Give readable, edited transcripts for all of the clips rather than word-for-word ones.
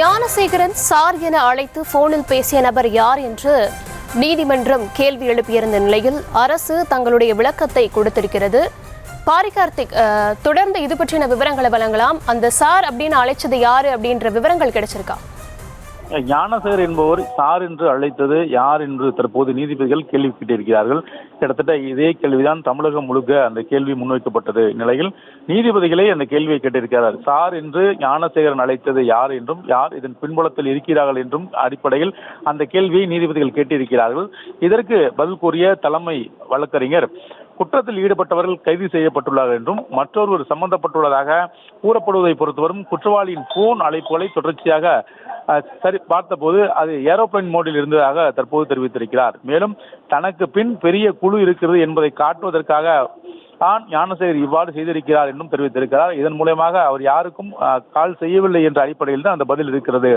Gnanasekaran sir என அழைத்து போனில் பேசிய நபர் யார் என்று நீதிமன்றம் கேள்வி எழுப்பியிருந்த நிலையில் அரசு தங்களுடைய விளக்கத்தை கொடுத்திருக்கிறது. பாரிகார்த்திக், தொடர்ந்து இது பற்றின விவரங்களை வழங்கலாம். அந்த சார் அப்படின்னு அழைச்சது யாரு அப்படின்ற விவரங்கள் கிடைச்சிருக்கா? ஞானசேகர் என்பவர் சார் என்று அழைத்தது யார் என்று தற்போது நீதிபதிகள் கேள்வி கேட்டிருக்கிறார்கள். கிட்டத்தட்ட இதே கேள்விதான் தமிழகம் முழுக்க அந்த கேள்வி முன்வைக்கப்பட்டது நிலையில் நீதிபதிகளே அந்த கேள்வியை கேட்டிருக்கிறார். சார் என்று ஞானசேகரன் அழைத்தது யார் என்றும் யார் இதன் பின்புலத்தில் இருக்கிறார்கள் என்றும் அடிப்படையில் அந்த கேள்வியை நீதிபதிகள் கேட்டிருக்கிறார்கள். இதற்கு பதில் கூறிய தலைமை வழக்கறிஞர், குற்றத்தில் ஈடுபட்டவர்கள் கைது செய்யப்பட்டுள்ளார்கள் என்றும் மற்றொருவர் சம்பந்தப்பட்டுள்ளதாக கூறப்படுவதை பொறுத்தவரும் குற்றவாளியின் போன் அழைப்புகளை தொடர்ச்சியாக சரி பார்த்தபோது அது ஏரோப்ளைன் மோடில் இருந்ததாக தற்போது தெரிவித்திருக்கிறார். மேலும் தனக்கு பின் பெரிய குழு இருக்கிறது என்பதை காட்டுவதற்காக தான் ஞானசேகர் இவ்வாறு செய்திருக்கிறார் என்றும் தெரிவித்திருக்கிறார். இதன் மூலமாக அவர் யாருக்கும் கால் செய்யவில்லை என்ற அடிப்படையில் தான் அந்த பதில் இருக்கிறது.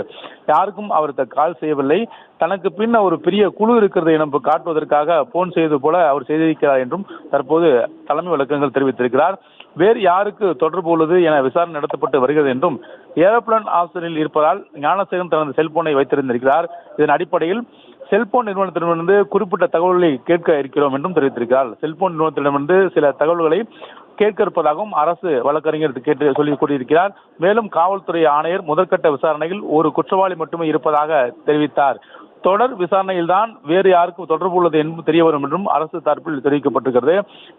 யாருக்கும் அவர் கால் செய்யவில்லை, தனக்கு பின் ஒரு பெரிய குழு இருக்கிறது என காட்டுவதற்காக போன் செய்தது போல அவர் செய்திருக்கிறார் என்றும் தற்போது தலைமை வழக்கங்கள் தெரிவித்திருக்கிறார். வேறு யாருக்கு தொடர்பு உள்ளது என விசாரணை நடத்தப்பட்டு வருகிறது என்றும் ஏரோப்ளேன் ஆப்ஷனில் இருப்பதால் ஞானசேகரன் தனது செல்போனை வைத்திருந்திருக்கிறார். இதன் அடிப்படையில் செல்போன் நிறுவனத்திடமிருந்து குறிப்பிட்ட தகவல்களை கேட்க இருக்கிறோம் என்றும் தெரிவித்திருக்கிறார். செல்போன் நிறுவனத்திடமிருந்து சில தகவல்களை கேட்க இருப்பதாகவும் அரசு வழக்கறிஞர் கேட்டு சொல்லி கூறியிருக்கிறார். மேலும் காவல்துறை ஆணையர் முதற்கட்ட விசாரணையில் ஒரு குற்றவாளி மட்டுமே இருப்பதாக தெரிவித்தார். தொடர் விசாரணையில் தான் வேறு யாருக்கும் தொடர்பு உள்ளது என்பது தெரிய வரும் என்றும் அரசு தரப்பில் தெரிவிக்கப்பட்டிருக்கிறது.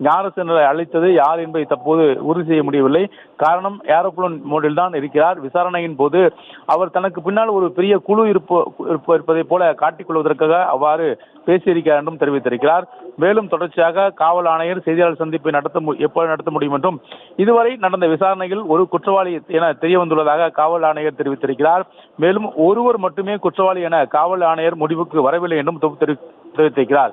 ஞானசேகரனை அழைத்தது யார் என்பதை தற்போது உறுதி செய்ய முடியவில்லை. காரணம், ஏரோப்ளேன் மோடில் தான் இருக்கிறார். விசாரணையின் போது அவர் தனக்கு பின்னால் ஒரு பெரிய குழு இருப்பதை போல காட்டிக்கொள்வதற்காக அவ்வாறு பேசியிருக்கிறார் என்றும் தெரிவித்திருக்கிறார். மேலும் தொடர்ச்சியாக காவல் ஆணையர் செய்தியாளர் சந்திப்பை எப்போது நடத்த முடியும் என்றும் இதுவரை நடந்த விசாரணையில் ஒரு குற்றவாளி என தெரிய வந்துள்ளதாக காவல் ஆணையர் தெரிவித்திருக்கிறார். மேலும் ஒருவர் மட்டுமே குற்றவாளி என காவல் ஆணையர் முடிவுக்கு வரவில்லை என்றும் தெரிவித்திருக்கிறார்.